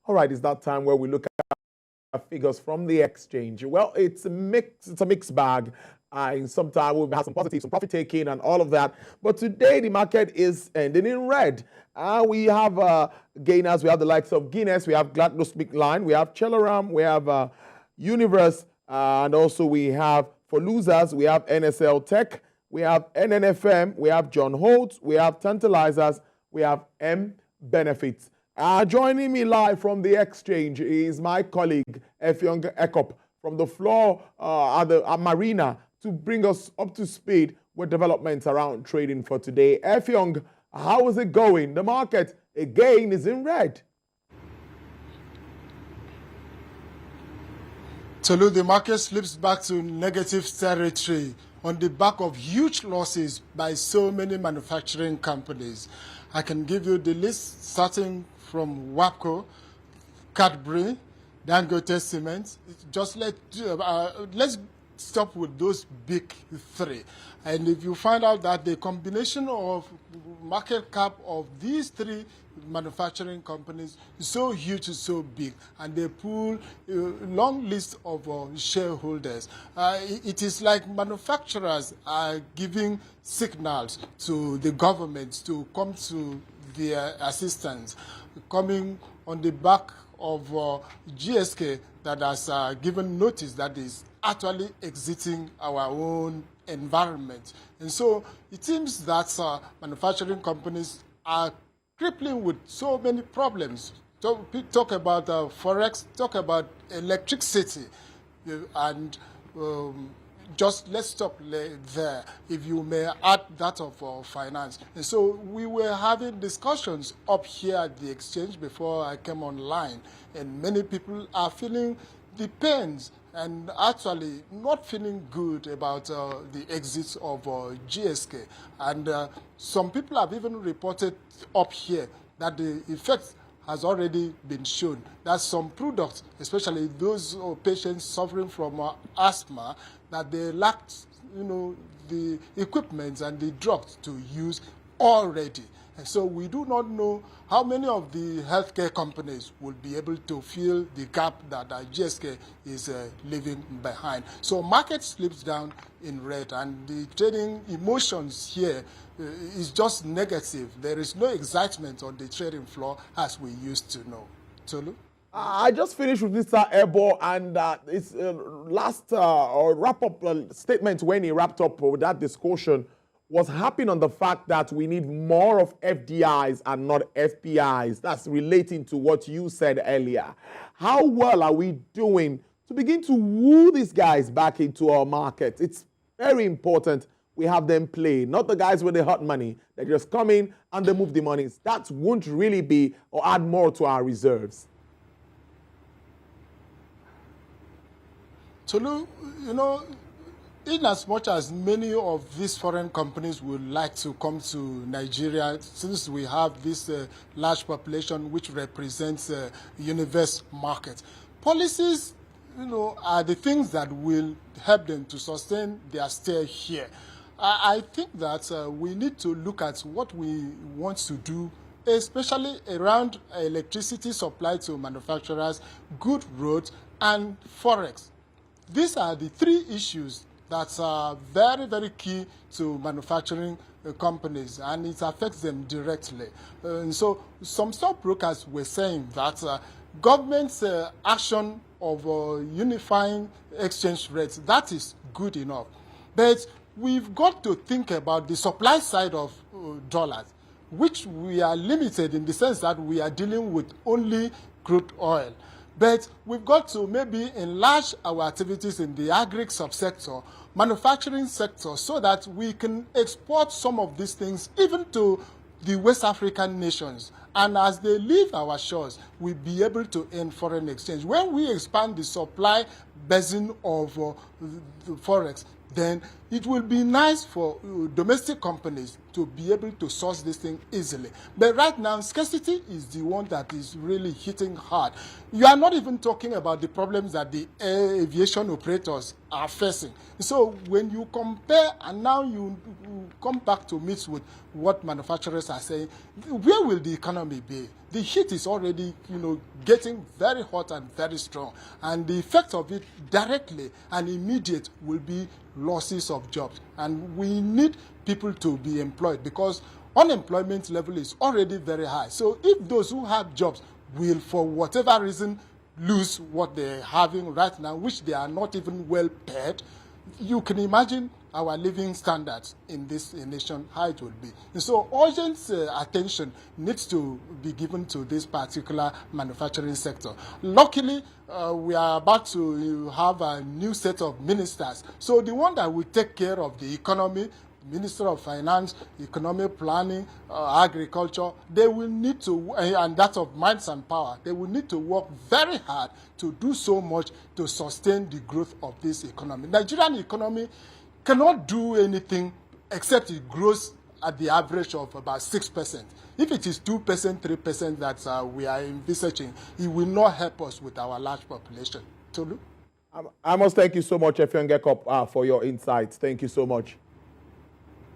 All right, it's that time where we look at figures from the exchange. Well, it's a mixed bag. Sometimes we've had some positive, some profit taking, and all of that. But today the market is ending in red. We have gainers. We have the likes of Guinness. We have GlaxoSmithKline. We have Chelaram. We have Universe, and also we have, for losers, we have NSL Tech. We have NNFM. We have John Holt. We have Tantalizers. We have M Benefits. Joining me live from the exchange is my colleague, Effiong Ekop, from the floor at Marina to bring us up to speed with developments around trading for today. Effiong, how is it going? The market, again, is in red. Tolu, the market slips back to negative territory on the back of huge losses by so many manufacturing companies. I can give you the list starting from WAPCO, Cadbury, Dangote Cement. Just let's stop with those big three. And if you find out that the combination of market cap of these three manufacturing companies is so huge, so big, and they pull a long list of shareholders, it is like manufacturers are giving signals to the government to come to their assistance, coming on the back of GSK that has given notice that is actually exiting our own environment. And so it seems that manufacturing companies are crippling with so many problems. So we talk about Forex, talk about electricity, and just let's stop there, if you may add that of finance. And so we were having discussions up here at the exchange before I came online, and many people are feeling the pains and actually not feeling good about the exit of GSK. And some people have even reported up here that the effect has already been shown, that some products, especially those patients suffering from asthma, that they lacked, the equipment and the drugs to use already. And so we do not know how many of the healthcare companies will be able to fill the gap that GSK is leaving behind. So market slips down in red, and the trading emotions here is just negative. There is no excitement on the trading floor as we used to know. Tolu? I just finished with Mr. Ebo, and his last wrap-up statement when he wrapped up with that discussion was harping on the fact that we need more of FDIs and not FPIs. That's relating to what you said earlier. How well are we doing to begin to woo these guys back into our market? It's very important we have them play, not the guys with the hot money. They just come in and they move the money. That won't really be or add more to our reserves. Tolu, in as much as many of these foreign companies would like to come to Nigeria, since we have this large population which represents a universe market, policies, are the things that will help them to sustain their stay here. I think that we need to look at what we want to do, especially around electricity supply to manufacturers, good roads, and Forex. These are the three issues that are very, very key to manufacturing companies, and it affects them directly. And so some stockbrokers were saying that government's action of unifying exchange rates, that is good enough. But we've got to think about the supply side of dollars, which we are limited in the sense that we are dealing with only crude oil. But we've got to maybe enlarge our activities in the agri subsector, manufacturing sector, so that we can export some of these things even to the West African nations. And as they leave our shores, we'll be able to earn foreign exchange. When we expand the supply basin of the Forex, then it will be nice for domestic companies to be able to source this thing easily. But right now, scarcity is the one that is really hitting hard. You are not even talking about the problems that the aviation operators are facing. So when you compare, and now you come back to meet with what manufacturers are saying, where will the economy be? the heat is already, getting very hot and very strong. And the effect of it directly and immediate will be losses of jobs. And we need people to be employed because unemployment level is already very high. So if those who have jobs will, for whatever reason, lose what they're having right now, which they are not even well paid, you can imagine our living standards in this nation, how it would be. And so urgent attention needs to be given to this particular manufacturing sector. Luckily, we are about to have a new set of ministers. So the one that will take care of the economy, Minister of Finance, Economic Planning, Agriculture, they will need to, and that of Mines and Power, they will need to work very hard to do so much to sustain the growth of this economy. Nigerian economy cannot do anything except it grows at the average of about 6%. If it is 2%, 3% that we are envisaging, it will not help us with our large population. Tolu? I must thank you so much, Effiong Ekop, for your insights. Thank you so much.